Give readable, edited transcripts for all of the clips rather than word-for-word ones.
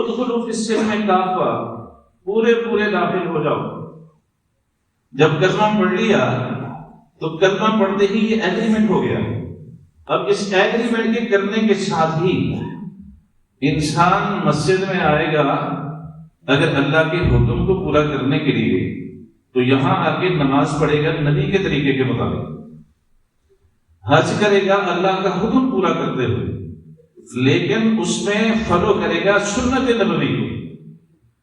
ادخلوا فی السلم کافہ، پورے داخل ہو جاؤ۔ جب کلمہ پڑھ لیا تو کلمہ پڑھتے ہی یہ ایگریمنٹ ہو گیا۔ اب اس ایگریمنٹ کے کرنے کے ساتھ ہی انسان مسجد میں آئے گا اگر اللہ کے حکم کو پورا کرنے کے لیے، تو یہاں آ کے نماز پڑھے گا نبی کے طریقے کے مطابق، حج کرے گا اللہ کا حکم پورا کرتے ہوئے، لیکن اس میں فالو کرے گا سنت نبوی کو،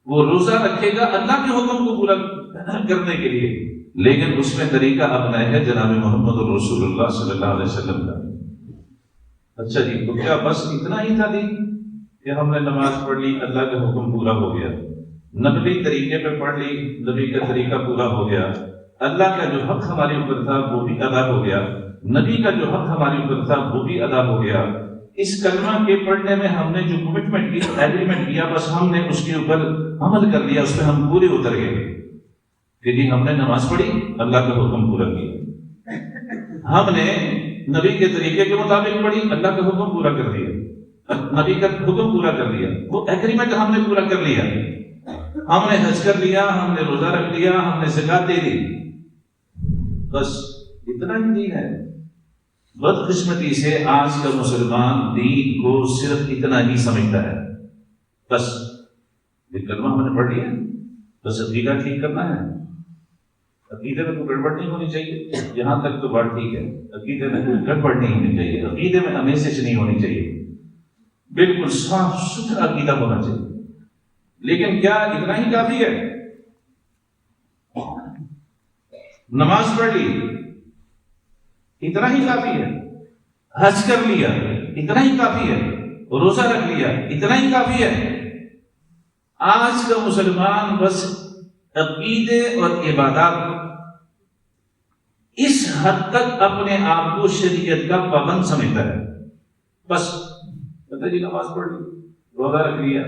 وہ روزہ رکھے گا اللہ کے حکم کو پورا کرنے کے لیے، لیکن اس میں طریقہ اپنائے گا جناب محمد رسول اللہ صلی اللہ علیہ وسلم کا۔ اچھا جی، تو کیا بس اتنا ہی تھا دین کہ ہم نے نماز پڑھ لی اللہ کا حکم پورا ہو گیا، نبوی طریقے پہ پڑھ لی نبی کا طریقہ پورا ہو گیا، اللہ کا جو حق ہمارے اوپر تھا وہ بھی ادا ہو گیا، نبی کا جو حق ہمارے اوپر تھا وہ بھی ادا ہو گیا؟ اس کلمہ کے پڑھنے میں ہم نے جو کمٹمنٹ کی، ایگریمنٹ کیا، بس ہم نے اس کے اوپر عمل کر لیا، اس پہ ہم پورے اتر گئے کہ جی ہم نے نماز پڑھی، اللہ کا حکم پورا کیا، ہم نے نبی کے طریقے کے مطابق پڑھی، اللہ کا حکم پورا کر دیا، نبی کا حکم پورا کر دیا، وہ ایگریمنٹ ہم نے پورا کر لیا، ہم نے حج کر لیا، ہم نے روزہ رکھ لیا، ہم نے زکات دے دی، بس اتنا ہی دین ہے۔ بدقسمتی سے آج کا مسلمان دین کو صرف اتنا ہی سمجھتا ہے، بس یہ کلمہ ہم نے پڑھ لیا، بس عقیدہ ٹھیک کرنا ہے، عقیدے میں کوئی گڑبڑ نہیں ہونی چاہیے، یہاں تک تو بات ٹھیک ہے، عقیدے میں کوئی گڑبڑ نہیں ہونی چاہیے، عقیدے میں ہمیشہ نہیں ہونی چاہیے، بالکل صاف ستھرا عقیدہ ہونا چاہیے۔ لیکن کیا اتنا ہی کافی ہے؟ نماز پڑھ لی اتنا ہی کافی ہے، حج کر لیا اتنا ہی کافی ہے، روزہ رکھ لیا اتنا ہی کافی ہے؟ آج کا مسلمان بس عقیدے اور عبادات اس حد تک اپنے آپ کو شریعت کا پابند سمجھتا ہے، بس پتہ جی نماز پڑھ لی، روزہ رکھ لیا،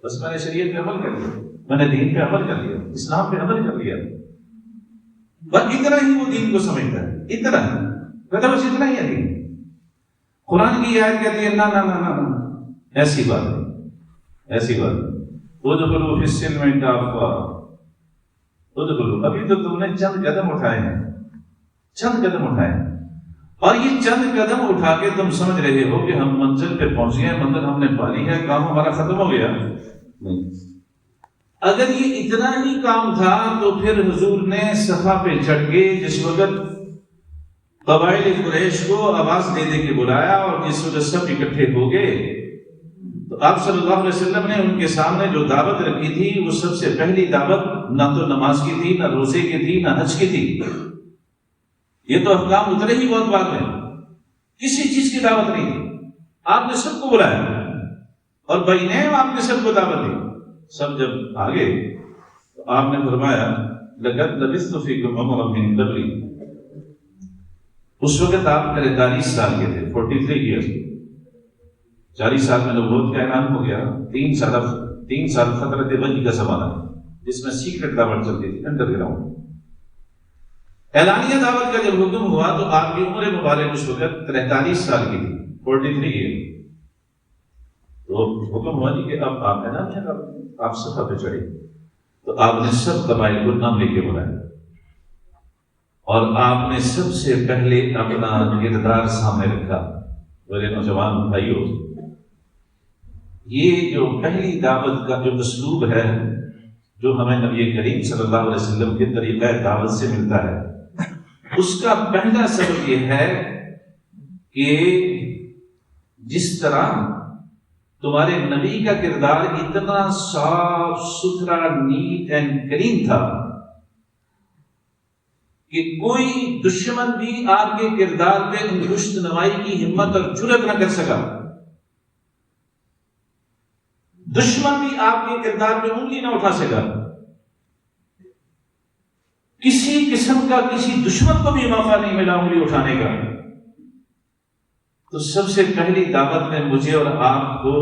بس میں نے شریعت پہ عمل کر لیا، میں نے دین پہ عمل کر لیا، اسلام پہ عمل کر لیا، بس اتنا ہی وہ دین کو سمجھتا ہے، اتنا کہتا بس اتنا ہی ہے دین۔ قرآن کی آیت کہتی ہے نا نا نا نا نا، ایسی بات ہے، ایسی بات ہے، ادخلوا فی السلم کافہ، ادخلوا، ابھی تو تم نے چند قدم اٹھائے ہیں، چند قدم اٹھائے ہیں، اور یہ چند قدم اٹھا کے تم سمجھ رہے ہو کہ ہم منزل پہ پہنچ گئے، منزل ہم نے پا لی ہے، کام ہمارا ختم ہو گیا؟ نہیں، اگر یہ اتنا ہی کام تھا تو پھر حضور نے صفا پہ چڑھ کے جس وقت قبائل قریش کو آواز دے دے کے بلایا اور جس وقت سب اکٹھے ہو گئے تو آپ صلی اللہ علیہ وسلم نے ان کے سامنے جو دعوت رکھی تھی وہ سب سے پہلی دعوت نہ تو نماز کی تھی، نہ روزے کی تھی، نہ حج کی تھی، یہ تو احکام اترے ہی بہت بعد میں، کسی چیز کی دعوت نہیں تھی، آپ نے سب کو بلایا اور بینیم آپ نے سب کو دعوت دی۔ سب جب آگے تو آپ نے فرمایا لقد لبثت فیکم عمرا من قبلی، اس وقت آپ 43 سال کے تھے، 43 ایئرس، 40 سال میں نبوت کا اعلان ہو گیا، 3 سال فترت وحی کا زمانہ جس میں سیکرٹ دعوت چلتی تھی، انڈر گراؤنڈ۔ اعلانیہ دعوت کا جب حکم ہوا تو آپ کی عمر مبارک اس وقت 43 سال کی تھی، 43 ایئر، تو حکم ہوا جی کہ اب آپ ہے نا آپ صفحہ پہ چڑھے، تو آپ نے سب قبائل کو نام لے کے بلایا اور آپ نے سب سے پہلے اپنا کردار سامنے رکھا۔ میرے نوجوان بھائیوں، یہ جو پہلی دعوت کا جو اسلوب ہے جو ہمیں نبی کریم صلی اللہ علیہ وسلم کے طریقہ دعوت سے ملتا ہے، اس کا پہلا سبب یہ ہے کہ جس طرح تمہارے نبی کا کردار اتنا صاف ستھرا، نیٹ اینڈ کلین تھا کہ کوئی دشمن بھی آپ کے کردار پہ انگشت نمائی کی ہمت اور جرأت نہ کر سکا، دشمن بھی آپ کے کردار پہ انگلی نہ اٹھا سکا، کسی قسم کا کسی دشمن کو بھی موقع نہیں ملا انگلی اٹھانے کا۔ تو سب سے پہلی دعوت میں مجھے اور آپ کو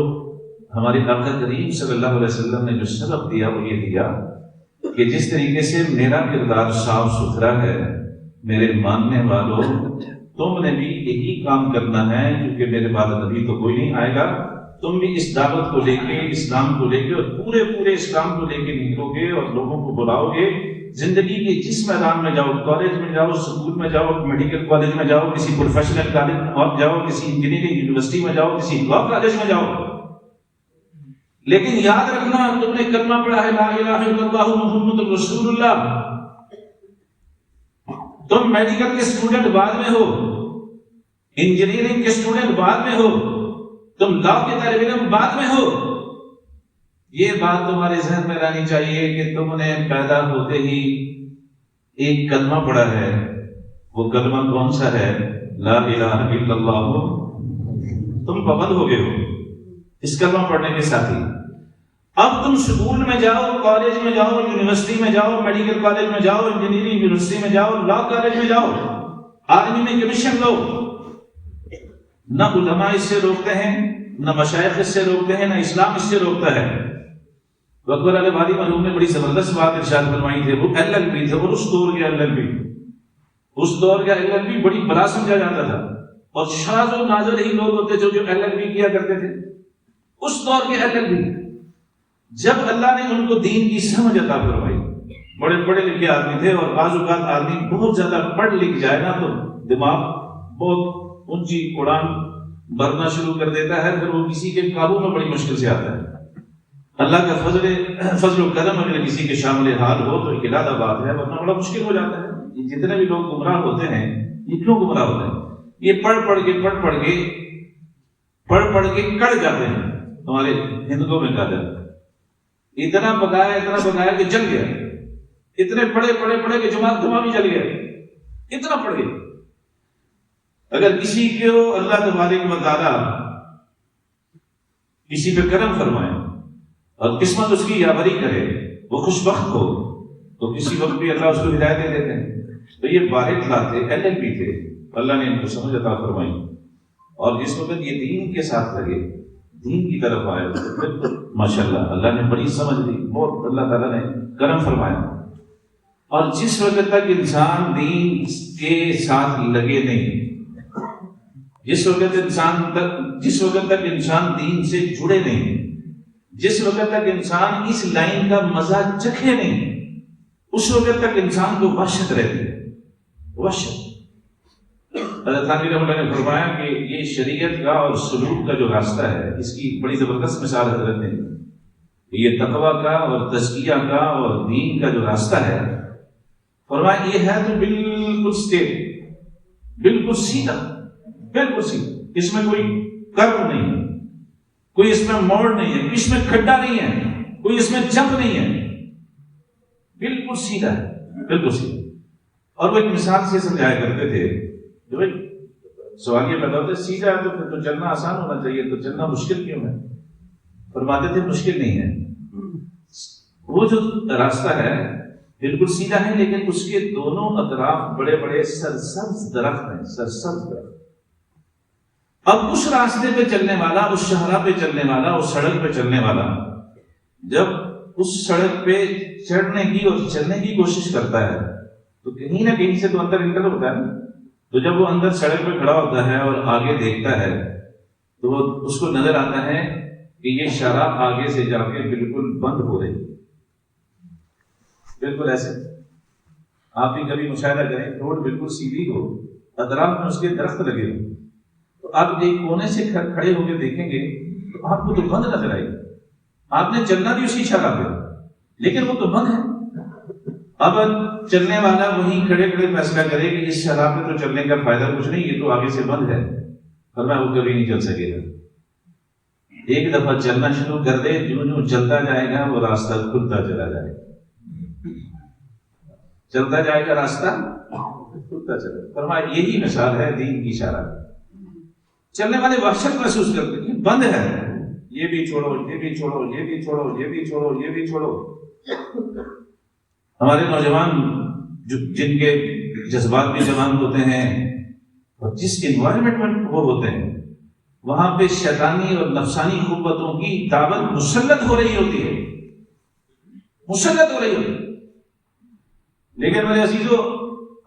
ہمارے آقا کریم صلی اللہ علیہ وسلم نے جو سبق دیا وہ یہ دیا کہ جس طریقے سے میرا کردار صاف ستھرا ہے، میرے ماننے والوں تم نے بھی یہی کام کرنا ہے، کیونکہ میرے بعد نبی تو کوئی نہیں آئے گا، تم بھی اس دعوت کو لے کے، اسلام کو لے کے، اور پورے اسلام کو لے کے نکلو گے اور لوگوں کو بلاؤ گے، زندگی کے جس میدان میں جاؤ، کالج میں جاؤ، اسکول میں جاؤ، میڈیکل کالج میں جاؤ، کسی پروفیشنل کالج میں جاؤ، کسی انجینئرنگ یونیورسٹی میں جاؤ، کسی لا کالج میں جاؤ، لیکن یاد رکھنا تم نے کلمہ پڑھا ہے لا الہ الا اللہ محمد رسول اللہ. تم میڈیکل کے اسٹوڈنٹ بعد میں ہو، انجینئرنگ کے اسٹوڈنٹ بعد میں ہو، تم لا کے طالب علم بعد میں ہو. یہ بات تمہارے ذہن میں رہنی چاہیے کہ تم نے پیدا ہوتے ہی ایک کلمہ پڑھا ہے. وہ کلمہ کون سا ہے؟ لا الہ الا اللہ. تم پابند ہو گئے ہو اس کلمہ پڑھنے کے ساتھ ہی. اب تم اسکول میں جاؤ، کالج میں جاؤ، یونیورسٹی میں جاؤ، میڈیکل کالج میں جاؤ، انجینئرنگ یونیورسٹی میں جاؤ، لا کالج میں جاؤ، آرمی میں کمیشن لو. نہ علماء اس سے روکتے ہیں، نہ مشائخ اس سے روکتے ہیں، نہ اسلام اس سے روکتا ہے. اکبر علیہ بھاری مرحوم نے بڑی زبردست بات ارشاد فرمائی تھی. وہ LLB تھے، اور اس دور کے LLB بڑی بلا سمجھا جاتا تھا، اور شاذ و نادر ہی لوگ ہوتے جو LLB کیا کرتے تھے. اس دور کے LLB جب اللہ نے ان کو دین کی سمجھ عطا فرمائی، بڑے پڑھے لکھے آدمی تھے، اور بعض اوقات آدمی بہت زیادہ پڑھ لکھ جائے نا تو دماغ بہت اونچی اڑان بھرنا شروع کر دیتا ہے، پھر وہ کسی کے قابو میں بڑی مشکل سے آتا ہے. اللہ کا فضل و کرم اگر کسی کے شامل حال ہو تو ایک علیحدہ بات ہے، ورنہ بڑا مشکل ہو جاتا ہے. جتنے بھی لوگ گمراہ ہوتے ہیں، یہ کیوں گمراہ ہوتے ہیں؟ یہ پڑھ پڑھ کے کڑ جاتے ہیں. ہمارے ہندوؤں میں کہا جاتا ہے اتنا پکایا کہ جل گیا. اتنے پڑھے کہ دماغ بھی جل گیا. اتنا پڑھ گئے. اگر کسی کو اللہ تبارک و تعالیٰ کسی پہ کرم فرمائے اور قسمت اس کی یاوری کرے، وہ خوش بخت ہو، تو کسی وقت بھی اللہ اس کو ہدایت دے دیتے ہیں. تو یہ بارک تھے، LLB تھے، اللہ نے ان کو سمجھ عطا فرمائی. اور جس وقت یہ دین کے ساتھ لگے، دین کی طرف آئے، ماشاءاللہ اللہ نے بڑی سمجھ دی، بہت اللہ تعالیٰ نے کرم فرمایا. اور جس وقت تک انسان دین کے ساتھ لگے نہیں، جس وقت تک انسان دین سے جڑے نہیں، جس وقت تک انسان اس لائن کا مزہ چکھے نہیں، اس وقت تک انسان کو وحشت رہتی ہے. وحشت. حضرت تھانوی رحمۃ اللہ نے فرمایا کہ یہ شریعت کا اور سلوک کا جو راستہ ہے، اس کی بڑی زبردست مثال حضرت نے. یہ تقویٰ کا اور تزکیہ کا اور دین کا جو راستہ ہے، فرمایا یہ ہے تو بالکل اسٹیٹ، بالکل سیدھا، بالکل سیدھا. اس میں کوئی کرو نہیں ہے، کوئی اس میں موڑ نہیں ہے، کوئی اس میں کھڈا نہیں ہے، کوئی اس میں جمپ نہیں ہے، بالکل سیدھا ہے، بالکل سیدھا. اور وہ ایک مثال سے سمجھایا کرتے تھے کہ بھائی سوال یہ پیدا ہوتا ہے سیدھا ہے تو پھر تو چلنا آسان ہونا چاہیے، تو چلنا مشکل کیوں ہے؟ فرماتے تھے مشکل نہیں ہے، وہ جو راستہ ہے بالکل سیدھا ہے، لیکن اس کے دونوں اطراف بڑے بڑے سرسبز درخت ہیں، سرسبز درخت. اب اس راستے پہ چلنے والا، اس شاہراہ پہ چلنے والا، اس سڑک پہ چلنے والا جب اس سڑک پہ چڑھنے کی اور چلنے کی کوشش کرتا ہے تو کہیں نہ کہیں سے تو اندر انٹر ہوتا ہے. تو جب وہ اندر سڑک پہ کھڑا ہوتا ہے اور آگے دیکھتا ہے تو وہ اس کو نظر آتا ہے کہ یہ شاہراہ آگے سے جا کے بالکل بند ہو رہی ہے. بالکل ایسے آپ بھی کبھی مشاہدہ کریں، روڈ بالکل سیدھی ہو، اطراف میں اس کے درخت لگے ہو، تو آپ ایک کونے سے کھڑے ہو کے دیکھیں گے تو آپ کو تو بند نظر آئے گی. آپ نے چلنا بھی اسی شاہراہ پہ، لیکن وہ تو بند ہے. اب چلنے والا وہیں کھڑے فیصلہ کرے کہ اس شاہراہ پہ تو چلنے کا فائدہ کچھ نہیں، یہ تو آگے سے بند ہے، فرمایا وہ کبھی نہیں چل سکے گا. ایک دفعہ چلنا شروع کر دے، جو چلتا جائے گا وہ راستہ کھلتا چلا جائے گا، چلتا جائے گا راستہ کھلتا چلا جائے گا. فرمایا یہی مثال ہے دین کی شاہراہ. چلنے والے وحشت محسوس کرتے ہیں بند ہے، یہ بھی چھوڑو، یہ بھی چھوڑو، یہ بھی چھوڑو، یہ بھی چھوڑو، یہ بھی چھوڑو. ہمارے نوجوان جن کے جذبات بھی جوان ہوتے ہیں اور جس انوائرمنٹ میں وہ ہوتے ہیں وہاں پہ شیطانی اور نفسانی قوتوں کی دعوت مسلط ہو رہی ہوتی ہے، مسلط ہو رہی ہوتی ہے. لیکن میرے عزیزو،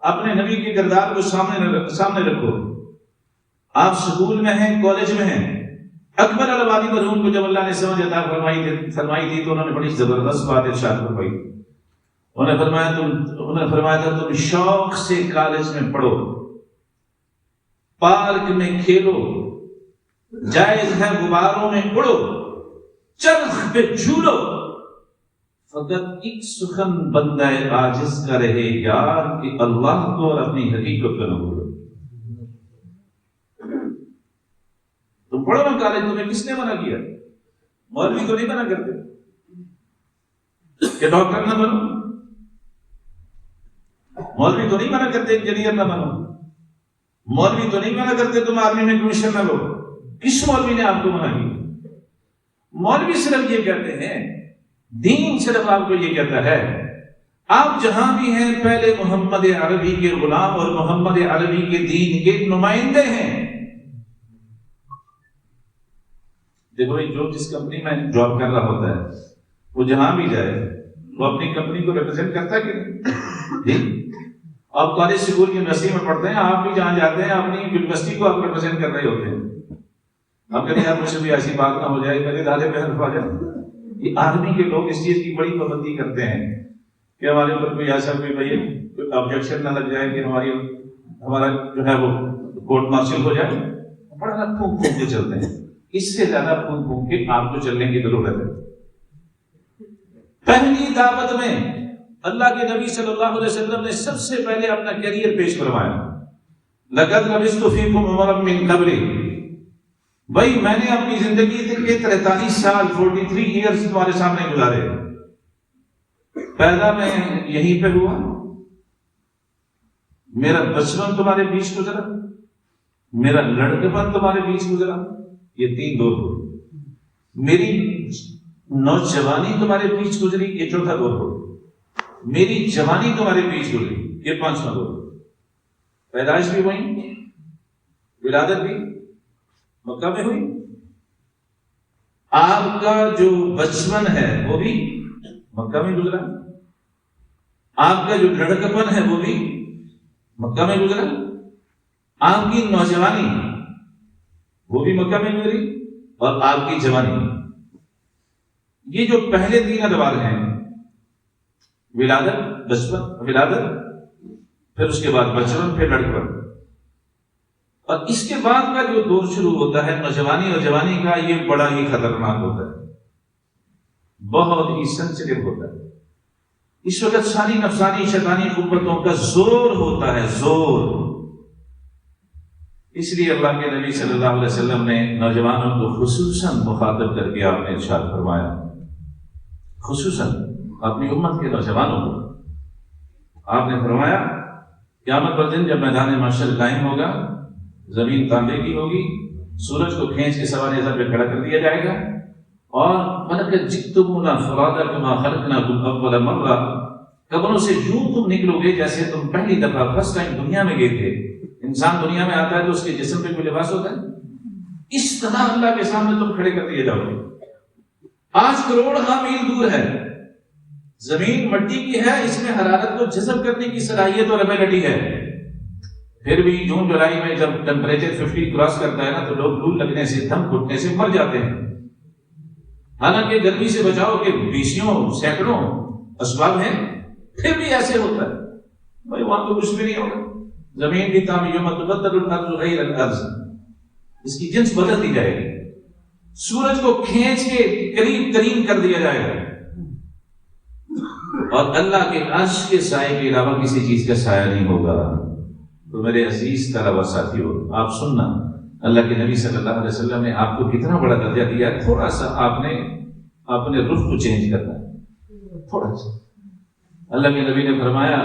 اپنے نبی کے کردار کو سامنے رکھو. آپ سکول میں ہیں، کالج میں ہیں، اکبر الآبادی مرحوم کو جب اللہ نے سمجھ عطا فرمائی تھی تو انہوں نے بڑی زبردست بات ارشاد فرمائی. انہوں نے فرمایا تھا تم شوق سے کالج میں پڑھو، پارک میں کھیلو، جائز ہے غباروں میں اڑو، چرخ پہ جھولو، فقط ایک سخن بندہ عاجز کا رہے یار کہ اللہ کو اور اپنی حقیقت کو نہ بھولو. تم پڑھو نا کالج، تمہیں کس نے منع کیا؟ مولوی تو نہیں منع کرتے کہ ڈاکٹر نہ بنو، مولوی تو نہیں منع کرتے انجینئر نہ بنو، مولوی تو نہیں منع کرتے تم آرمی میں کمیشن نہ لو. کس مولوی نے آپ کو منع کیا؟ مولوی صرف یہ کہتے ہیں، دین صرف آپ کو یہ کہتا ہے آپ جہاں بھی ہیں پہلے محمد عربی کے غلام اور محمد عربی کے دین کے نمائندے ہیں. دیکھو جو جس کمپنی میں جاب کر رہا ہوتا ہے وہ جہاں بھی جائے وہ اپنی کمپنی کو ریپرزینٹ کرتا ہے کہ نہیں؟ آپ کالج اسکول یونیورسٹی میں پڑھتے ہیں، آپ بھی جہاں جاتے ہیں اپنی یونیورسٹی کو آپ ریپرزینٹ کر رہے ہوتے ہیں. آپ کہتے ہیں یار مجھ سے بھی ایسی بات نہ ہو جائے، میرے دادے پہ حرف آ جائے. یہ آرمی کے لوگ اس چیز کی بڑی پابندی کرتے ہیں کہ ہمارے اوپر کوئی ایسا کوئی آبجیکشن نہ لگ جائے کہ ہمارا جو ہے وہ کورٹ مارشل ہو جائے. بڑا پھونک پھونک کے چلتے ہیں، اس سے زیادہ پھونک پھونک کے آپ کو چلنے کی ضرورت ہے. پہلی دعوت میں اللہ کے نبی صلی اللہ علیہ وسلم نے سب سے پہلے اپنا کیریئر پیش فرمایا. لقد لبثت فیکم عمرا من قبلی، بھائی میں نے اپنی زندگی کے 43 سال 43 ایئرز تمہارے سامنے گزارے. پیدا میں یہیں پہ ہوا، میرا بچپن تمہارے بیچ گزرا، میرا لڑکپن تمہارے بیچ گزرا، یہ 3 دور ہو. میری نوجوانی تمہارے بیچ گزری، یہ 4تھا دور ہو. میری جوانی تمہارے بیچ گزری، یہ 5واں دور ہو. پیدائش بھی ہوئی، ولادت بھی مکہ میں ہوئی، آپ کا جو بچپن ہے وہ بھی مکہ میں گزرا، آپ کا جو لڑکپن ہے وہ بھی مکہ میں گزرا، آپ کی نوجوانی وہ بھی مکہ میں گزری، اور آپ کی جوانی. یہ جو پہلے 3 ادوار ہیں، ولادت، بچپن، ولادت، پھر اس کے بعد بچپن، پھر لڑکپن، اور اس کے بعد کا جو دور شروع ہوتا ہے نوجوانی اور جوانی کا، یہ بڑا ہی خطرناک ہوتا ہے، بہت ہی سینسٹیو ہوتا ہے. اس وقت ساری نفسانی شیطانی قوتوں کا زور ہوتا ہے، زور. اس لیے اللہ کے نبی صلی اللہ علیہ وسلم نے نوجوانوں کو خصوصاً مخاطب کر کے آپ نے ارشاد فرمایا، خصوصاً اپنی امت کے نوجوانوں کو آپ نے فرمایا قیامت پر دن جب میدان محشر قائم ہوگا، زمین تانبے کی ہوگی، سورج کو کھینچ کے سوار اعظم پہ کھڑا کر دیا جائے گا، اور وَلَقَدْ جِئْتُمُونَا فُرَادَىٰ كَمَا خَلَقْنَاكُمْ أَوَّلَ مَرَّةٍ، قبروں سے یوں تم نکلو گے جیسے تم پہلی دفعہ فرسٹ ٹائم دنیا میں گئے تھے. انسان دنیا میں آتا ہے تو اس کے جسم پہ کوئی لباس ہوتا ہے، اس طرح اللہ کے سامنے تم کھڑے کر دیے جاؤ گے. آج کروڑ میل دور ہے، زمین مٹی کی ہے، اس میں حرارت کو جذب کرنے کی صلاحیت اور ایبلٹی ہے. پھر بھی جون جولائی میں جب ٹیمپریچر 50 کراس کرتا ہے نا تو لوگ لو لگنے سے، دم گھٹنے سے مر جاتے ہیں. حالانکہ گرمی سے بچاؤ کے 20 سینکڑوں اسباب ہیں، پھر بھی ایسے ہوتا ہے. بھائی وہاں تو کچھ بھی نہیں ہوگا، زمین بھی یوم تبدل الارض غیر الارض، اس کی جنس بدل دی جائے گی. سورج کو کھینچ کے قریب ترین کر دیا جائے گا، اور اللہ کے عرش کے سائے کے علاوہ کسی چیز کا سایہ نہیں ہوگا. تو میرے عزیز طلبہ ساتھیو، آپ سننا، اللہ کے نبی صلی اللہ علیہ وسلم نے آپ کو کتنا بڑا درجہ دیا. تھوڑا سا آپ نے اپنے رخ کو چینج کرنا ہے، تھوڑا سا. اللہ کے نبی نے فرمایا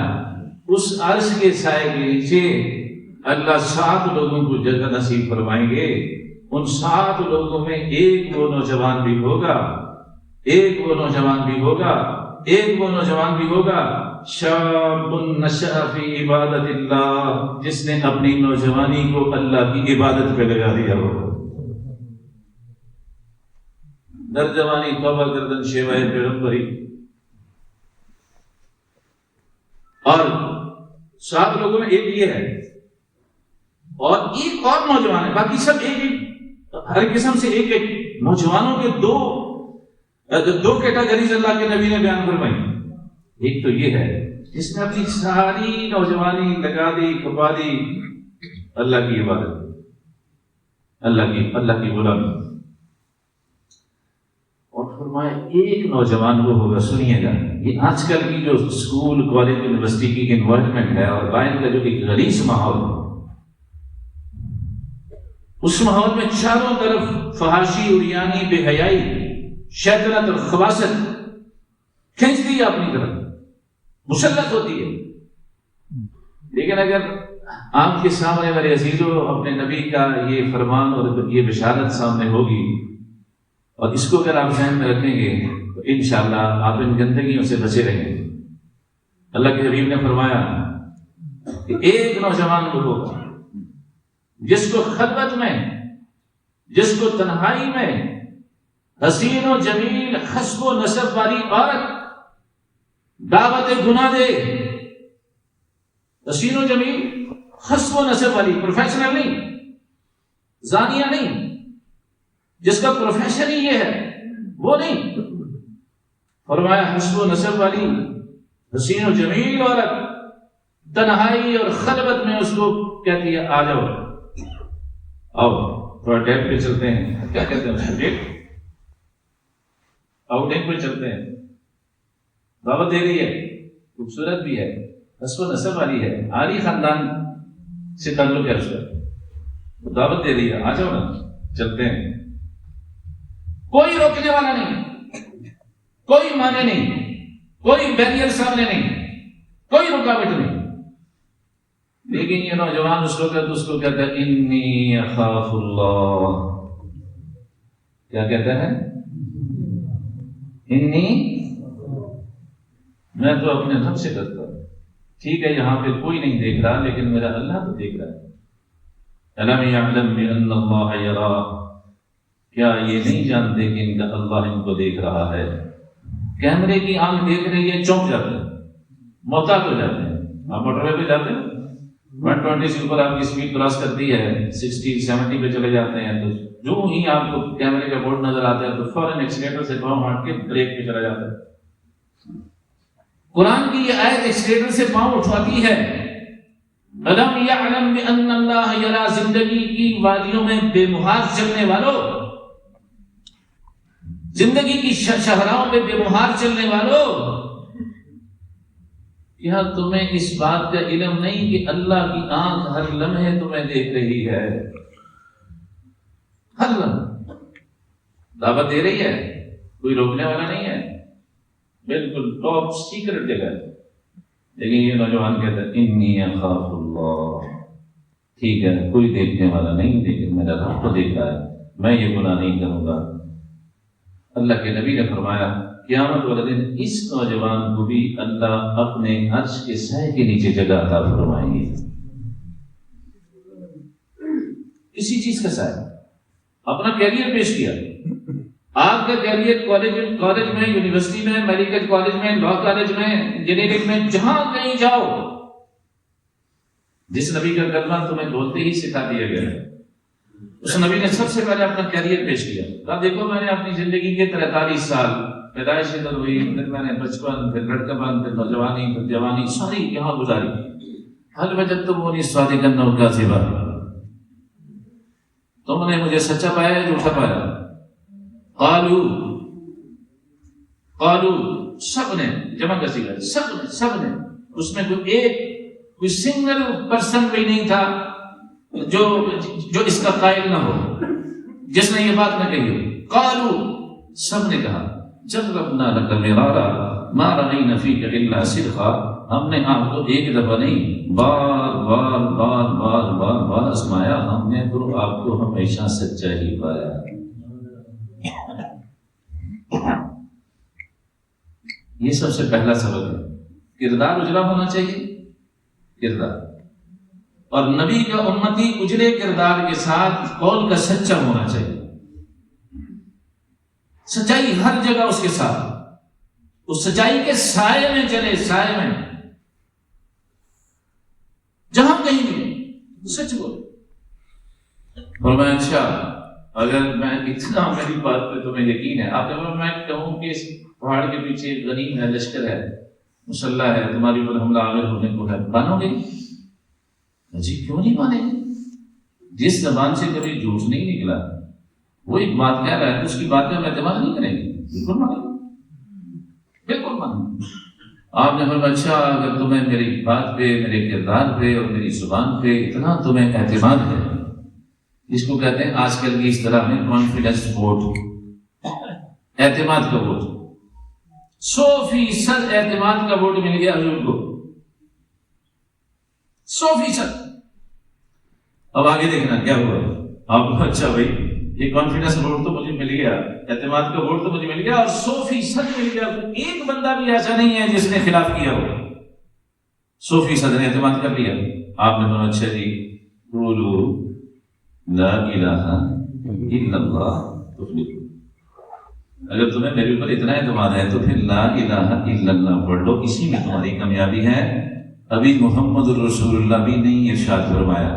اس عرش کے سائے کے نیچے اللہ 7 لوگوں کو جنت نصیب فرمائیں گے. ان 7 لوگوں میں ایک وہ نوجوان بھی ہوگا، ایک وہ نوجوان بھی ہوگا، ایک وہ نوجوان بھی ہوگا شاب نشأ فی عبادت اللہ، جس نے اپنی نوجوانی کو اللہ کی عبادت پہ لگا دیا ہوگا. در جوانی توبہ گردن شیوائے پیغمبری. اور 7 لوگوں میں ایک یہ ہے، اور ایک اور نوجوان ہے، باقی سب ایک ہر قسم سے ایک ایک نوجوانوں کے دو کیٹیگریز اللہ کے نبی نے بیان فرمائی. ایک تو یہ ہے جس نے اپنی ساری نوجوانی لگا دی، کھپا دی اللہ کی عبادت، اللہ کی غلامی. اور فرمایا ایک نوجوان وہ ہوگا، سنیے گا، یہ آج کل کی جو اسکول کالج یونیورسٹی کی انوائرمنٹ ہے اور باہر کا جو ایک غلیظ ماحول ہے، اس ماحول میں چاروں طرف فحاشی، اریانی، بے حیائی، شیطنت اور خباثت کھینچتی ہے اپنی طرف، مسلط ہوتی ہے. لیکن اگر آپ کے سامنے میرے عزیزوں اپنے نبی کا یہ فرمان اور یہ بشارت سامنے ہوگی اور اس کو اگر آپ ذہن میں رکھیں گے تو انشاءاللہ آپ ان گندگیوں سے بچے رہیں گے. اللہ کے حبیب نے فرمایا کہ ایک نوجوان وہ ہوگا جس کو خلوت میں، جس کو تنہائی میں حسین و جمیل حسب و نسب والی عورت دعوت گناہ دے. حسین و جمیل حسب و نسب والی، پروفیشنل نہیں، زانیہ نہیں، جس کا پروفیشن ہی یہ ہے وہ نہیں. فرمایا حسب و نسب والی حسین و جمیل عورت تنہائی اور خلوت میں اس کو کہتی ہے آ جاؤ، آؤ تھوڑا ڈیٹ پہ چلتے ہیں، کیا کہتے ہیں اس کو، ڈیٹ آؤٹنگ پہ چلتے ہیں. دعوت دے رہی ہے، خوبصورت بھی ہے، حسب و نسب والی ہے، عالی خاندان سے تعلق ہے اس کا، دعوت دے رہی ہے آ جاؤ نا چلتے ہیں. کوئی روکنے والا نہیں، کوئی مانے نہیں، کوئی بیریئر سامنے نہیں، کوئی رکاوٹ نہیں. لیکن یہ نوجوان اس کو کہتا ہے انی اخاف اللہ. کیا کہتا ہے؟ انی، میں تو اپنے رب سے ڈرتا ہوں. ٹھیک ہے یہاں پہ کوئی نہیں دیکھ رہا لیکن میرا اللہ تو دیکھ رہا ہے. الم یعلم بان اللہ یرا، کیا یہ نہیں جانتے کہ ان کا اللہ ان کو دیکھ رہا ہے؟ کیمرے کی آنکھ دیکھ رہی ہے، چونک جاتے ہیں، محتاط ہو جاتے ہیں. آپ موٹر وے پہ جاتے ہیں 120 سے اوپر آپ کی اسپیڈ کراس کرتی ہے، 60 70 پہ چلے جاتے ہیں، تو جو ہی آپ کو کیمرے کا بورڈ نظر آتا ہے تو فوراً ایکسیلیٹر سے پاؤں ہٹ کے بریک پہ چلا جاتا ہے. قرآن کی یہ آیت ایکسیلیٹر سے پاؤں اٹھواتی ہے. الم یعلم بان اللہ یرا، زندگی کی وادیوں میں بے مہار چلنے والوں، زندگی کی شہراؤں پہ بے مہار چلنے والوں، کیا تمہیں اس بات کا علم نہیں کہ اللہ کی آنکھ ہر لمحے تمہیں دیکھ رہی ہے؟ ہر لمحے دعوت دے رہی ہے، کوئی روکنے والا نہیں ہے، بالکل ٹاپ سیکرٹ جگہ ہے. لیکن یہ نوجوان کہتا ہے انی اخاف اللہ. ٹھیک ہے کوئی دیکھنے والا نہیں لیکن میرا رب تو دیکھ رہا ہے، میں یہ گناہ نہیں کروں گا. اللہ کے نبی نے فرمایا قیامت والے دن اس نوجوان کو بھی اللہ اپنے عرش کے سائے کے نیچے جگہ عطا فرمائیں گے. کسی چیز کا سایہ، اپنا کیریئر پیش کیا. آپ کا کیریئر کالج میں، یونیورسٹی میں، میڈیکل کالج میں، لا کالج میں، انجینئرنگ میں، جہاں کہیں جاؤ، جس نبی کا کلمہ تمہیں بولتے ہی سکھا دیا گیا ہے، اس نبی نے سب سے پہلے اپنا کیریئر پیش کیا. کہا دیکھو میں نے اپنی زندگی کے 43 سال، پیدائش ادھر ہوئی، پھر میں نے بچپن، پھر لڑکپن، پھر نوجوانی، پھر جوانی ساری یہاں گزاری. حل وجدتمونی صادقا و کاذبا، تم نے مجھے سچا پایا یا جھوٹا پایا؟ قالو، سب نے، جمع کا صیغہ، سب نے. اس میں کوئی سنگل پرسن بھی نہیں تھا جو اس کا قائل نہ ہو، جس نے یہ بات نہ کہی ہو. قالو، سب نے کہا جربنا لک مرارا ما رأینا فیک الا صدقا، ہم نے آپ کو ایک دفعہ نہیں بار آزمایا، ہم نے تو آپ کو ہمیشہ سچا ہی پایا. یہ سب سے پہلا سبق ہے، کردار اجلا ہونا چاہیے. کردار، اور نبی کا امتی اجلے کردار کے ساتھ قول کا سچا ہونا چاہیے. سچائی ہر جگہ اس کے ساتھ، اس سچائی کے سائے میں چلے، سائے میں جہاں کہیں بھی سچ بولے. فرمایا اچھا اگر میں اتنا میری بات پہ تمہیں یقین ہے، آپ جب میں کہوں کہ اس پہاڑ کے پیچھے ایک غنیم ہے، لشکر ہے، مسلح ہے، تمہاری اوپر حملہ آور ہونے کو ہے، مانو گے؟ جی کیوں نہیں مانے گے؟ جس زبان سے کبھی جھوٹ نہیں نکلا وہ ایک بات کہہ رہا ہے، اس کی بات پہ ہم اعتماد نہیں کریں گے؟ بالکل مانیں گے، بالکل مانیں گے۔ آپ نے فرمایا اچھا اگر تمہیں میری بات پہ، میرے کردار پہ اور میری زبان پہ اتنا تمہیں اعتماد ہے، اس کو کہتے ہیں آج کل کی اس طرح میں کانفیڈنس ووٹ، اعتماد کا ووٹ۔ 100% اعتماد کا ووٹ مل گیا حضور کو، 100%۔ اب آگے دیکھنا کیا ہوا۔ آپ کو اچھا بھائی یہ کانفیڈنس ووٹ تو مجھے مل گیا، اعتماد کا ووٹ تو مجھے مل گیا اور 100% مل گیا، ایک بندہ بھی ایسا نہیں ہے جس نے خلاف کیا ہو، 100% نے اعتماد کر لیا۔ آپ نے کہا اچھا جی قولوا لا الہ الا اللہ تفلحوا، اگر تمہیں میرے اوپر اتنا اعتماد ہے تو پھر لا الہ الا اللہ پڑھ لو، اسی میں تمہاری کامیابی ہے۔ ابھی محمد رسول اللہ بھی نہیں ارشاد فرمایا،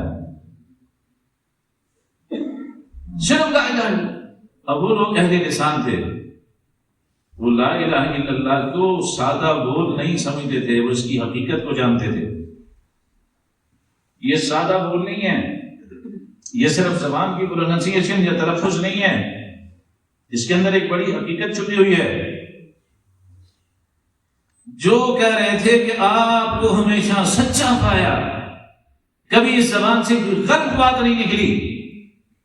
صرف لا الہ الا۔ اب وہ لوگ اہل لسان تھے، وہ لا الہ الا اللہ کو سادہ بول نہیں سمجھتے تھے، وہ اس کی حقیقت کو جانتے تھے۔ یہ سادہ بول نہیں ہے، یہ صرف زبان کی پروننسیشن یا تلفظ نہیں ہے، اس کے اندر ایک بڑی حقیقت چھپی ہوئی ہے۔ جو کہہ رہے تھے کہ آپ کو ہمیشہ سچا پایا، کبھی اس زبان سے کوئی غلط بات نہیں نکلی،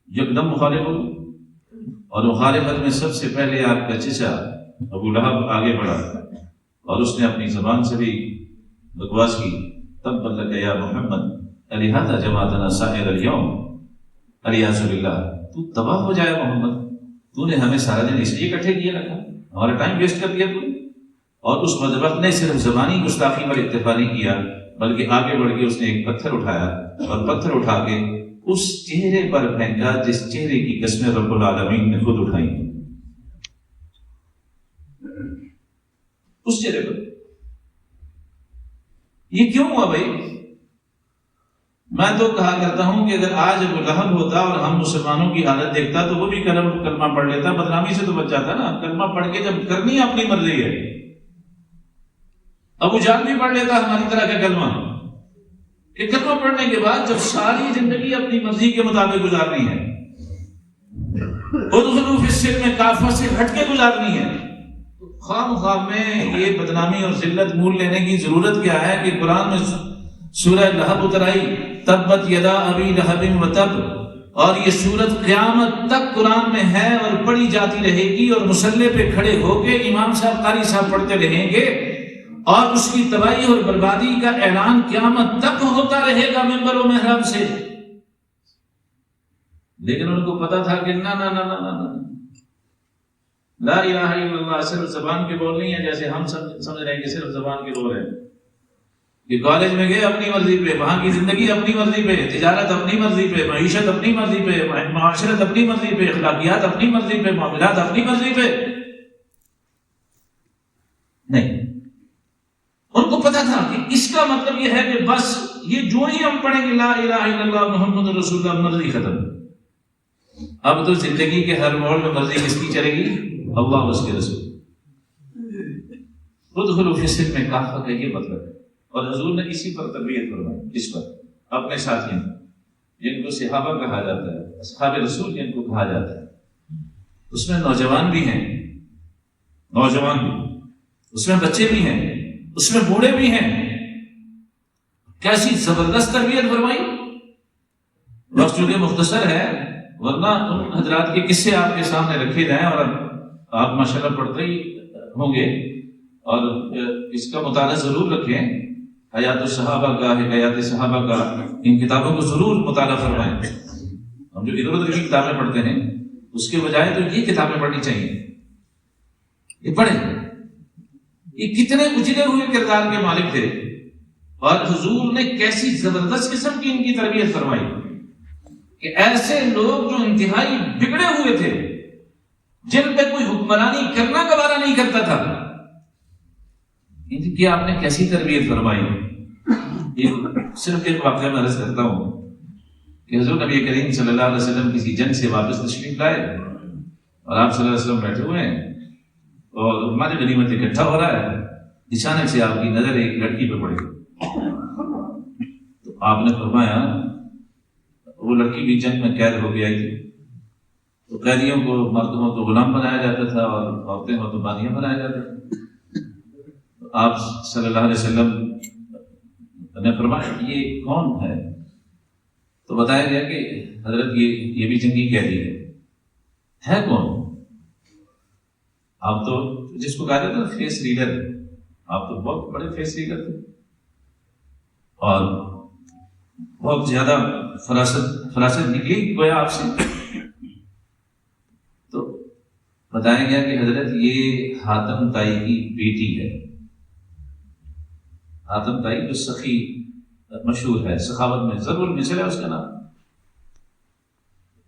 یکدم مخالف ہو، اور مخالفت میں سب سے پہلے آپ کا چچا ابو لہب آگے بڑھا اور اس نے اپنی زبان سے بھی بکواس کی۔ تب لک یا محمد الہذا جماعتنا سائر اليوم الیاذ باللہ، تو تباہ ہو جائے محمد، تو نے ہمیں سارا دن اس لیے اکٹھے کیے رکھا، ہمارا ٹائم ویسٹ کر دیا تو۔ اور اس مذہب نے صرف زبانی گستاخی پر اکتفا نہیں کیا، بلکہ آگے بڑھ کے اس نے ایک پتھر اٹھایا اور پتھر اٹھا کے اس چہرے پر پھینکا جس چہرے کی قسمیں رب العالمین نے خود اٹھائی، اس چہرے پر۔ یہ کیوں ہوا بھائی؟ میں تو کہا کرتا ہوں کہ اگر آج ابو لہب ہوتا اور ہم مسلمانوں کی حالت دیکھتا تو وہ بھی کلمہ پڑھ لیتا، بدنامی سے تو بچ جاتا نا۔ کلمہ پڑھ کے جب کرنی اپنی مرضی ہے، ابو جہل بھی پڑھ لیتا ہماری طرح کا کلمہ، کہ کلمہ پڑھنے کے بعد جب ساری زندگی اپنی مرضی کے مطابق گزارنی ہے، ادخلوا فی السلم کافہ سے ہٹ کے گزارنی ہے، خام خام میں یہ بدنامی اور ذلت مول لینے کی ضرورت کیا ہے کہ قرآن میں سورہ لہب اتر آئی، تبت یدا ابی لہب وتب، اور یہ سورت قیامت تک قرآن میں ہے اور پڑھی جاتی رہے گی، اور مصلی پہ کھڑے ہو کے امام صاحب قاری صاحب پڑھتے رہیں گے، اور اس کی تباہی اور بربادی کا اعلان قیامت تک ہوتا رہے گا منبر و محراب سے۔ لیکن ان کو پتا تھا کہ نا نا نا نا نا نا، لا الہ الا اللہ صرف زبان کے بول نہیں ہے جیسے ہم سمجھ رہے ہیں کہ صرف زبان کے بول ہیں، کہ کالج میں گئے اپنی مرضی پہ، وہاں کی زندگی اپنی مرضی پہ، تجارت اپنی مرضی پہ، معیشت اپنی مرضی پہ، معاشرت اپنی مرضی پہ، اخلاقیات اپنی مرضی پہ، معاملات اپنی مرضی پہ نہیں۔ ان کو پتا تھا کہ اس کا مطلب یہ ہے کہ بس یہ جو ہی ہم پڑھیں گے لا الہ الا اللہ محمد رسول اللہ، مرضی ختم۔ اب تو زندگی کے ہر موڑ میں مرضی کس کی چلے گی؟ اللہ اور اس کے رسول۔ ادخلوا فی السلم کافہ کا یہ مطلب ہے، اور حضور نے اسی پر تربیت فرمائی، اس پر اپنے ساتھیوں جن کو صحابہ کہا جاتا ہے، اصحاب رسول جن کو کہا جاتا ہے، اس میں نوجوان بھی ہیں، نوجوان بھی، اس میں بچے بھی ہیں، اس میں بوڑھے بھی ہیں۔ کیسی زبردست تربیت فرمائی۔ وقت چونکہ مختصر ہے، ورنہ ان حضرات کے قصے آپ کے سامنے رکھے جائیں اور آپ ماشاءاللہ پڑھتے ہی ہوں گے، اور اس کا مطالعہ ضرور رکھیں۔ حیات الصحابہ کا، حکایات صحابہ کا، ان کتابوں کو ضرور مطالعہ فرمائیں۔ ہم جو ادھر ادھر کی کتابیں پڑھتے ہیں اس کے بجائے تو یہ کتابیں پڑھنی چاہیے، یہ پڑھیں۔ یہ کتنے اجڑے ہوئے کردار کے مالک تھے، اور حضور نے کیسی زبردست قسم کی ان کی تربیت فرمائی کہ ایسے لوگ جو انتہائی بگڑے ہوئے تھے، جن پہ کوئی حکمرانی کرنا گوارا نہیں کرتا تھا، ان کی آپ نے کیسی تربیت فرمائی۔ صرف ایک واقعہ میں عرض کرتا ہوں کہ حضور نبی کریم صلی اللہ علیہ وسلم کسی جنگ سے واپس تشریف لائے اور آپ صلی اللہ علیہ وسلم بیٹھے ہوئے ہیں اور مال غنیمت اکٹھا ہو رہا ہے، اچانک سے آپ کی نظر ایک لڑکی پہ پڑ گئی، تو آپ نے فرمایا وہ لڑکی بھی جنگ میں قید ہو کے آئی تھی، تو قیدیوں کو مردوں کو غلام بنایا جاتا تھا اور عورتیں کو تو بانیاں بنایا جاتا تھا۔ آپ صلی اللہ علیہ وسلم نے فرمایا یہ کون ہے؟ تو بتایا گیا کہ حضرت یہ بھی جنگی قیدی ہے کون؟ آپ تو جس کو کہا جاتا تھا فیس ریڈر، آپ تو بہت بڑے فیس ریڈر تھے اور بہت زیادہ فراست نکلی گویا آپ سے۔ تو بتایا گیا کہ حضرت یہ حاتم تائی کی بیٹی ہے۔ حاتم تائی جو سخی مشہور ہے، سخاوت میں ضرور مثل ہے اس کا نام۔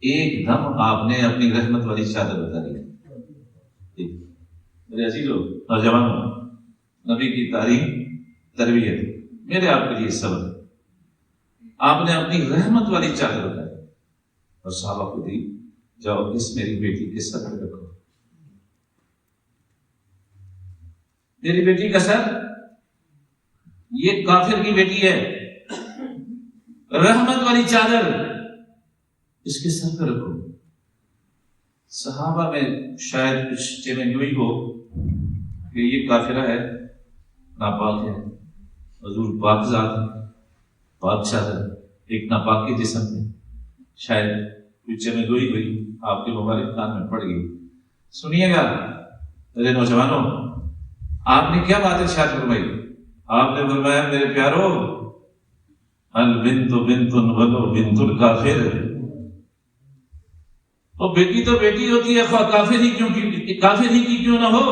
ایک دم آپ نے اپنی رحمت والی چادر اتاری۔ میرے عزیزو نوجوانوں، نبی کی تعلیم تربیت میرے آپ کے لیے سبق ہے۔ آپ نے اپنی رحمت والی چادر اتاری اور صحابہ کو دی، جاؤ اس میری بیٹی کے سر پہ رکھو۔ میری بیٹی کا سر، یہ کافر کی بیٹی ہے، رحمت والی چادر اس کے سر پہ رکھو۔ صحابہ میں شاید کچھ چیلنج ہو کہ یہ کافرہ ہے، ناپاک ہے، حضور پاک ذات ہے، پاک چادر ایک ناپاک کے جسم میں، شاید کچھ چیلنج ہوئی آپ کے مبارک کان میں پڑ گئی۔ سنیے گا میرے نوجوانوں، آپ نے کیا بات ارشاد فرمائی؟ آپ نے فرمایا میرے پیارو، البنت بنت ولو بنت الکافر، اور بیٹی تو بیٹی ہوتی ہے، خواہ کافر ہی کی کیوں نہ ہو۔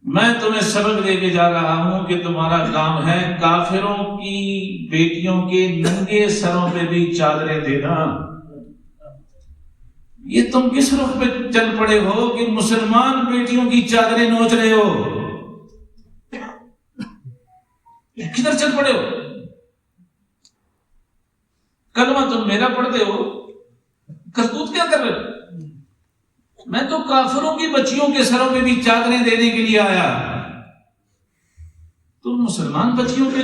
میں تمہیں سبق دے کے جا رہا ہوں کہ تمہارا کام ہے کافروں کی بیٹیوں کے ننگے سروں پہ بھی چادریں دینا۔ یہ تم کس رخ پہ چل پڑے ہو کہ مسلمان بیٹیوں کی چادریں نوچ رہے ہو؟ کدھر چل پڑے ہو؟ کلمہ تم میرا پڑھتے ہو، کرتوت کیا کر رہے ہو؟ میں تو کافروں کی بچیوں کے سروں پہ بھی چادریں دینے کے لیے آیا، تم مسلمان بچیوں کے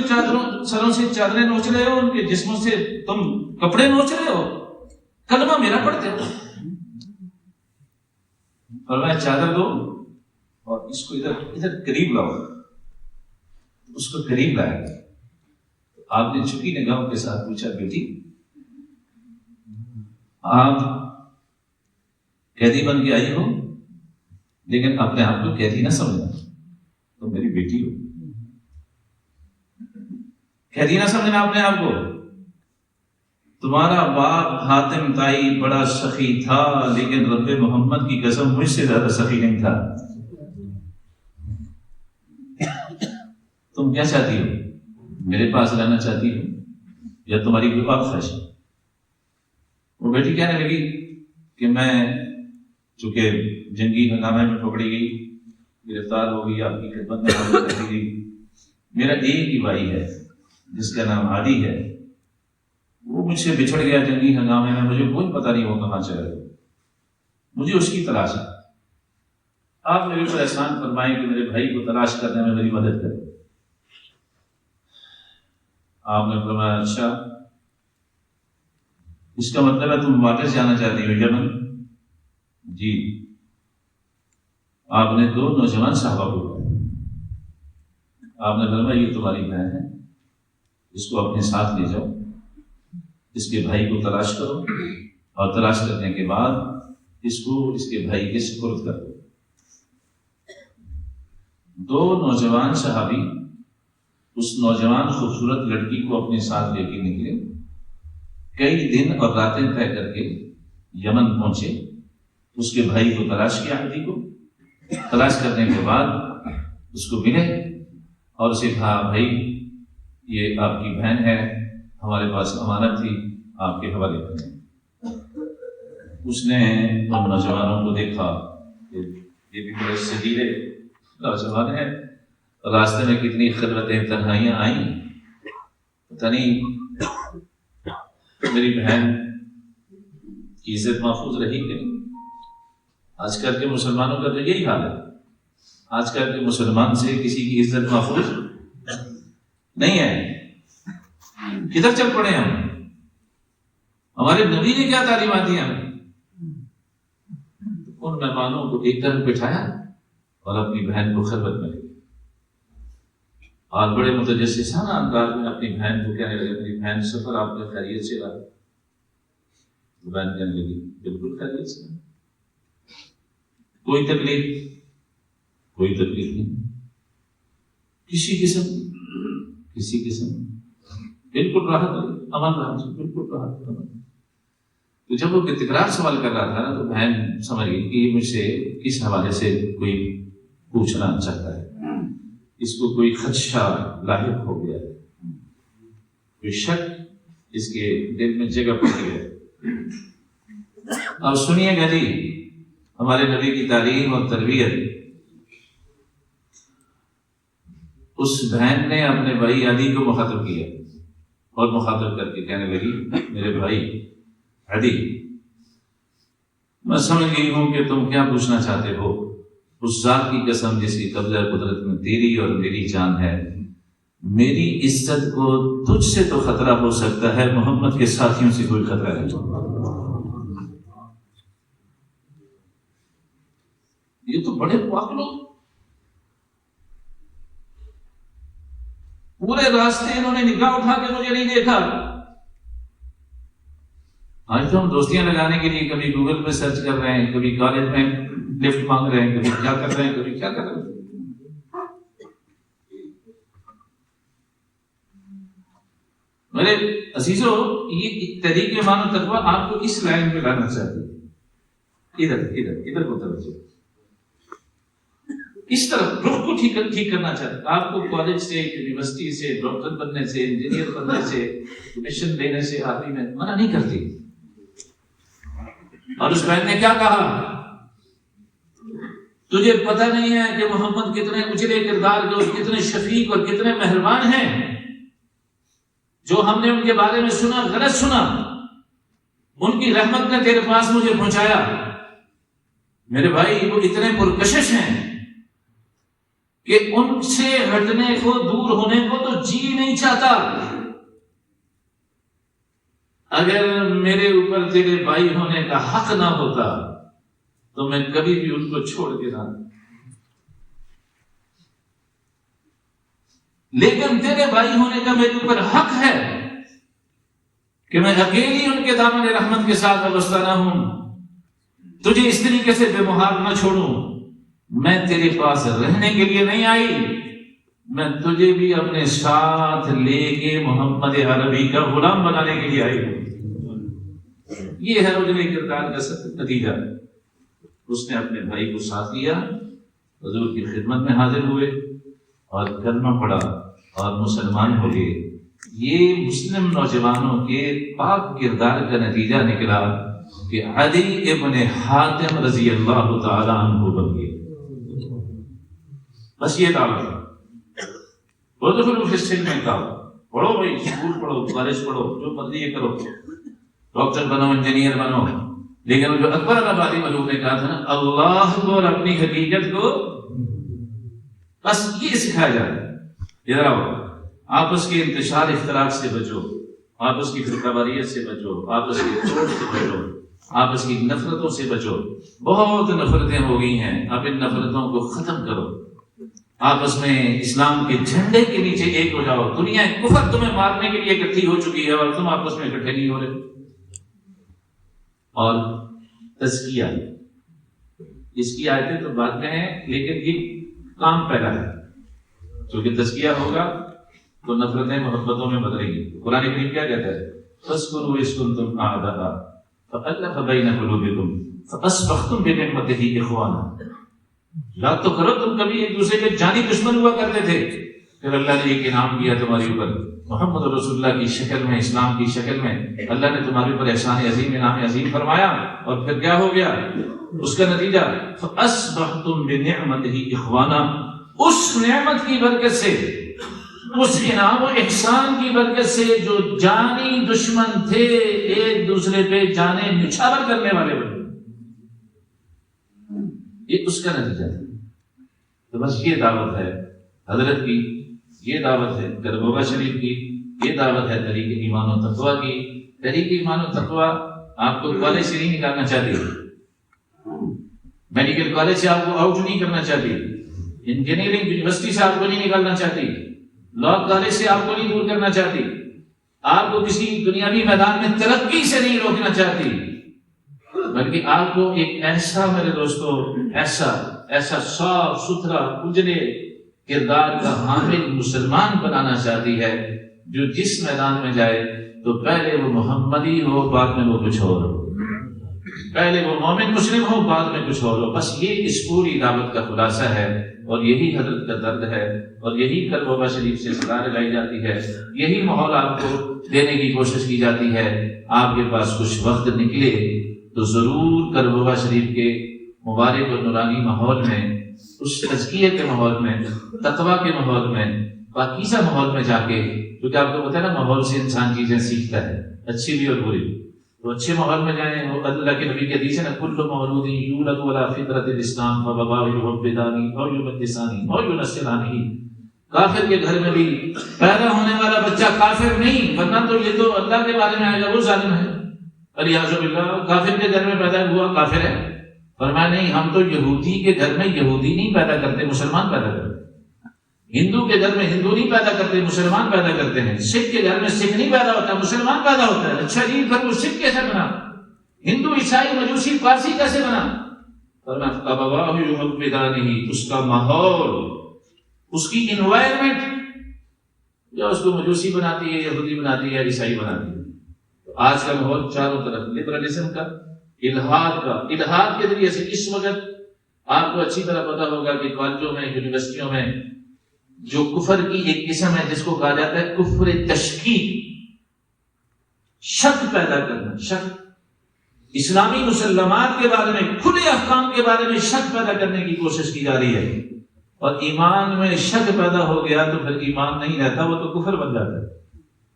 سروں سے چادریں نوچ رہے ہو، ان کے جسموں سے تم کپڑے نوچ رہے ہو، کلمہ میرا پڑھتے ہو۔ فرمایا چادر دو اور اس کو ادھر قریب لاؤ۔ اس کو قریب لایا، آپ نے جھکی نگاہوں کے ساتھ پوچھا بیٹی آپ قیدی بن کے آئی ہو، لیکن اپنے آپ کو قیدی نہ سمجھنا، تم میری بیٹی ہو۔ قیدی نہ سمجھنا اپنے آپ کو۔ تمہارا باپ حاتم تائی بڑا سخی تھا، لیکن رب محمد کی قسم مجھ سے زیادہ سخی نہیں تھا۔ تم کیا چاہتی ہو؟ میرے پاس رہنا چاہتی ہو یا تمہاری کوئی اور خواہش ہے؟ وہ بیٹی کہنے لگی کہ میں چونکہ جنگی ہنگامے میں پکڑی گئی، گرفتار ہو گئی، آپ کی خدمت میں حاضر کر دی گئی، میرا ایک ہی بھائی ہے جس کا نام عادی ہے، وہ مجھ سے بچھڑ گیا جنگی ہنگامے میں، مجھے کوئی پتہ نہیں وہ کہاں چلا گیا، مجھے اس کی تلاش ہے۔ آپ میرے پر احسان فرمائیں کہ میرے بھائی کو تلاش کرنے میں میری مدد کریں۔ آپ نے فرمایا اچھا، اس کا مطلب ہے تم واپس جانا چاہتی ہو یمن؟ جی۔ آپ نے دو نوجوان صحابہ کو آپ نے فرمایا یہ تمہاری بہن ہے، اس کو اپنے ساتھ لے جاؤ، اس کے بھائی کو تلاش کرو اور تلاش کرنے کے بعد اس کو اس کے بھائی کے سپرد کر دو۔ دو نوجوان صحابی اس نوجوان خوبصورت لڑکی کو اپنے ساتھ لے کے نکلے، کئی دن اور راتیں طے کر کے یمن پہنچے، اس کے بھائی کو تلاش کیا، عادی کو تلاش کرنے کے بعد اس کو ملے اور اسے کہا بھائی یہ آپ کی بہن ہے، ہمارے پاس امانت تھی، آپ کے حوالے کریں۔ اس نے ان نوجوانوں کو دیکھا کہ یہ بھی بڑے سجیلے نوجوان ہیں، راستے میں کتنی خلوتیں تنہائیاں آئیں، پتہ نہیں میری بہن کی عزت محفوظ رہی کہ نہیں؟ آج کل کے مسلمانوں کا تو یہی حال ہے. آج کل کے مسلمان سے کسی کی عزت محفوظ نہیں ہے. کدھر چل پڑے ہم؟ ہمارے نبی نے کیا تعلیمات دی ہمیں؟ ان مہمانوں کو ایک طرف بٹھایا اور اپنی بہن کو خلوت میں لے گیا اور بڑے متجسسانہ انداز میں اپنی بہن کو کہنے لگے میری بہن سفر آپ کا خیریت سے رہا؟ بہن کہنے لگی بالکل خیریت سے. کوئی تکلیف نہیں کسی قسم بالکل راحت امن راحت بالکل راحت. تو جب وہ تکرار سوال کر رہا تھا نا تو بہن سمجھ گئی کہ یہ مجھ سے کس حوالے سے کوئی پوچھنا چاہتا ہے, اس کو کوئی خدشہ لاحق ہو گیا ہے, کوئی شک اس کے دل میں جگہ پڑ گیا. اب سنیے گا جی ہمارے نبی کی تعلیم اور تربیت. اس بہن نے اپنے بھائی عدی کو مخاطب کیا اور مخاطب کر کے کہنے لگی میرے بھائی عدی, میں سمجھ گئی ہوں کہ تم کیا پوچھنا چاہتے ہو. اس ذات کی قسم جس کی قبضہ قدرت میں تیری اور میری جان ہے, میری عزت کو تجھ سے تو خطرہ ہو سکتا ہے, محمد کے ساتھیوں سے کوئی خطرہ نہیں. یہ تو بڑے پاک لوگ, پورے راستے انہوں نے نگاہ اٹھا کے مجھے نہیں دیکھا. آج تو ہم دوستیاں لگانے کے لیے کبھی گوگل پہ سرچ کر رہے ہیں, کبھی کالج میں لفٹ مانگ رہے ہیں, کبھی کیا کر رہے ہیں, کبھی کیا کر رہے ہیں. میرے عزیزو, یہ تحریک ایمان و تقویٰ آپ کو اس لائن پہ لانا چاہتی ہے. ادھر کو توجہ, اس طرف رخ کو ٹھیک کرنا چاہتے. آپ کو کالج سے, یونیورسٹی سے, ڈاکٹر بننے سے, انجینئر بننے سے, ایڈمیشن لینے سے آدمی میں منع نہیں کرتی. اور اس بہن نے کیا کہا, تجھے پتہ نہیں ہے کہ محمد کتنے اجلے کردار کے اور کتنے شفیق اور کتنے مہربان ہیں. جو ہم نے ان کے بارے میں سنا غلط سنا, ان کی رحمت نے تیرے پاس مجھے پہنچایا. میرے بھائی وہ اتنے پرکشش ہیں کہ ان سے ہٹنے کو, دور ہونے کو تو جی نہیں چاہتا. اگر میرے اوپر تیرے بھائی ہونے کا حق نہ ہوتا تو میں کبھی بھی ان کو چھوڑ کے نہ, لیکن تیرے بھائی ہونے کا میرے اوپر حق ہے کہ میں اکیلی ان کے دامن رحمت کے ساتھ وابستہ نہ ہوں, تجھے اس طریقے سے بے مہار نہ چھوڑوں. میں تیرے پاس رہنے کے لیے نہیں آئی, میں تجھے بھی اپنے ساتھ لے کے محمد عربی کا غلام بنانے کے لیے آئی ہوں. یہ ہے اجلے کردار کا نتیجہ. اس نے اپنے بھائی کو ساتھ لیا, حضور کی خدمت میں حاضر ہوئے اور کلمہ پڑھا اور مسلمان ہو گئے. یہ مسلم نوجوانوں کے پاک کردار کا نتیجہ نکلا کہ عدی ابن حاتم رضی اللہ تعالی عنہ بن گئے. بس یہ دعوت ہے. وہ تو پھر اس سن میں کہا پڑھو بھائی, اسکول پڑھو, کالج پڑھو, جو مرضی یہ کرو, ڈاکٹر بنو, انجینئر بنو, لیکن جو اکبر آبادی ملوک نے کہا تھا نا اللہ کو اور اپنی حقیقت کو, بس یہ سکھایا جا رہا ہے. ادھر آؤ, آپس کے انتشار اختلاف سے بچو, آپس کی فرقہ واریت سے بچو, آپس کی چوٹ سے بچو, آپس کی نفرتوں سے بچو. بہت نفرتیں ہو گئی ہیں, اب ان نفرتوں کو ختم کرو. آپس میں اسلام کے جھنڈے کے نیچے ایک ہو جاؤ. دنیا کفر تمہیں مارنے کے لیے اکٹھی ہو چکی ہے اور تم آپس میں اکٹھے نہیں ہو رہے. اور تزکیہ, اس کی آیتیں تو بعد میں ہیں, لیکن یہ کام پہلا ہے. کیونکہ تزکیہ ہوگا تو نفرتیں محبتوں میں بدلیں گی. قرآن کریم کیا کہتا ہے, فَاذْكُرُوا إِذْ كُنتُمْ أَعْدَاءً فَأَلَّفَ بَيْنَ قُلُوبِكُمْ فَأَصْبَحْتُمْ بِنِعْمَتِهِ إِخْوَانًا. یاد تو کرو تم کبھی ایک دوسرے کے جانی دشمن ہوا کرتے تھے, پھر اللہ نے ایک انعام کیا تمہارے اوپر, محمد رسول اللہ کی شکل میں, اسلام کی شکل میں اللہ نے تمہارے اوپر احسان عظیم, انعام عظیم فرمایا. اور پھر کیا ہو گیا اس کا نتیجہ, فَأَصْبَحْتُمْ بِنِعْمَتِهِ إِخْوَانًا. اس نعمت کی برکت سے اس انعام و احسان کی برکت سے جو جانی دشمن تھے ایک دوسرے پہ جانیں نچھاور کرنے والے بنے، یہ اس کا نتیجہ ہے۔ تو بس یہ دعوت ہے حضرت کی، یہ دعوت ہے کربوبا شریف کی، یہ دعوت ہے طریق ایمان و تقویٰ کی۔ طریق ایمان و تقویٰ آپ کو کالج سے نہیں نکالنا چاہتی، میڈیکل کالج سے آپ کو آؤٹ نہیں کرنا چاہتی، انجینئرنگ یونیورسٹی سے آپ کو نہیں نکالنا چاہتی، لا کالج سے آپ کو نہیں دور کرنا چاہتی، آپ کو کسی دنیاوی میدان میں ترقی سے نہیں روکنا چاہتی، بلکہ آپ کو ایک ایسا میرے دوستو ایسا صاف ستھرا اجلے کردار کا حامل مسلمان بنانا چاہتی ہے، جو جس میدان میں جائے تو پہلے وہ محمدی ہو، بعد میں وہ کچھ اور ہو، پہلے وہ مومن مسلم ہو، بعد میں کچھ اور ہو۔ بس یہ اس پوری دعوت کا خلاصہ ہے، اور یہی حضرت کا درد ہے، اور یہی کربوبا شریف سے صدا لگائی جاتی ہے، یہی ماحول آپ کو دینے کی کوشش کی جاتی ہے۔ آپ کے پاس کچھ وقت نکلے تو ضرور کربوبا شریف کے مبارک اور نورانی ماحول میں، اس تزکیے کے ماحول میں، تقویٰ کے ماحول میں، پاکیزہ ماحول میں جا کے، کیونکہ آپ کو پتہ ہے نا ماحول سے انسان چیزیں سیکھتا ہے، اچھی بھی اور بری۔ تو اچھے ماحول میں جائیں، وہ اللہ کے نبی کے حدیث ہے نا، کل مولود یولد علی فطرۃ الاسلام فابواه یحودانہ او یمجسانہ او ینصرانہ۔ کافر کے گھر میں بھی پیدا ہونے والا بچہ کافر نہیں، ورنہ تو یہ تو اللہ کے بارے میں آئے گا وہ ظالم ہے، الیاذ باللہ۔ کافر کے گھر میں پیدا ہوا کافر ہے؟ فرمایا نہیں، ہم تو یہودی کے گھر میں یہودی نہیں پیدا کرتے، مسلمان پیدا کرتے ہیں۔ ہندو کے گھر میں ہندو نہیں پیدا کرتے، مسلمان پیدا کرتے ہیں۔ سکھ کے گھر میں سکھ نہیں پیدا ہوتا، مسلمان پیدا ہوتا ہے۔ اچھا جی، پھر وہ سکھ کیسے بنا؟ ہندو، عیسائی، مجوسی، پارسی کیسے بنا؟ فرمایا ابواہ یحودانہ، اس کا ماحول، اس کی انوائرمنٹ جو اس کو مجوسی بناتی ہے، یہودی بناتی ہے، عیسائی بناتی ہے۔ تو آج کا ماحول چاروں طرف لبرلزم کا، الحاد کا، الحاد کے ذریعے سے اس وقت آپ کو اچھی طرح پتا ہوگا کہ کالجوں میں، یونیورسٹیوں میں جو کفر کی ایک قسم ہے جس کو کہا جاتا ہے کفر تشکیک، شک پیدا کرنا، شک، اسلامی مسلمات کے بارے میں، کھلے احکام کے بارے میں شک پیدا کرنے کی کوشش کی جا رہی ہے، اور ایمان میں شک پیدا ہو گیا تو پھر ایمان نہیں رہتا، وہ تو کفر بن جاتا ہے۔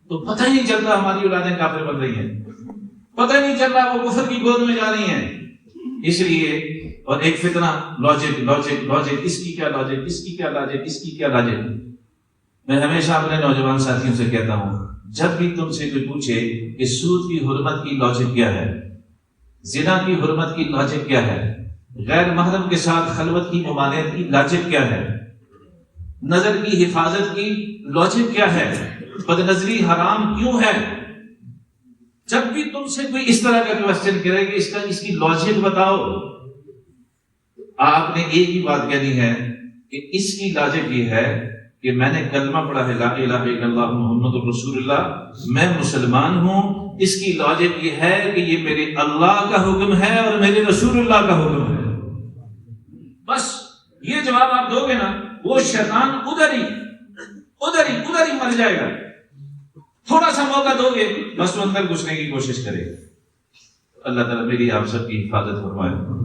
تو پتہ ہی نہیں چل رہا ہماری اولادیں کافر بن رہی ہیں، پتہ ہی نہیں چل رہا وہ کفر کی گود میں جا رہی ہیں۔ اس لیے، اور ایک فتنہ، لاجک، اس کی کیا لاجک، اس کی کیا لاجک، اس کی کیا لاجک۔ میں ہمیشہ اپنے نوجوان ساتھیوں سے کہتا ہوں، جب بھی تم سے کوئی پوچھے کہ سود کی حرمت کی لاجک کیا ہے، زنا کی حرمت کی لاجک کیا ہے، غیر محرم کے ساتھ خلوت کی ممانعت کی لاجک کیا ہے، نظر کی حفاظت کی لاجک کیا ہے، بد نظری حرام کیوں ہے، جب بھی تم سے کوئی اس طرح کا کوسچن کرے کہ اس کی لاجک بتاؤ، آپ نے ایک ہی بات کہنی ہے کہ اس کی لاجک یہ ہے کہ میں نے کلمہ پڑھا ہے لا الہ الا اللہ محمد رسول اللہ، میں مسلمان ہوں۔ اس کی لاجک یہ ہے کہ یہ میرے اللہ کا حکم ہے اور میرے رسول اللہ کا حکم ہے۔ بس یہ جواب آپ دو گے نا، وہ شیطان ادھر ہی مر جائے گا۔ تھوڑا سا موقع دو گے، بس وہ اندر گھسنے کی کوشش کرے گا۔ اللہ تعالیٰ میری آپ سب کی حفاظت فرمائے۔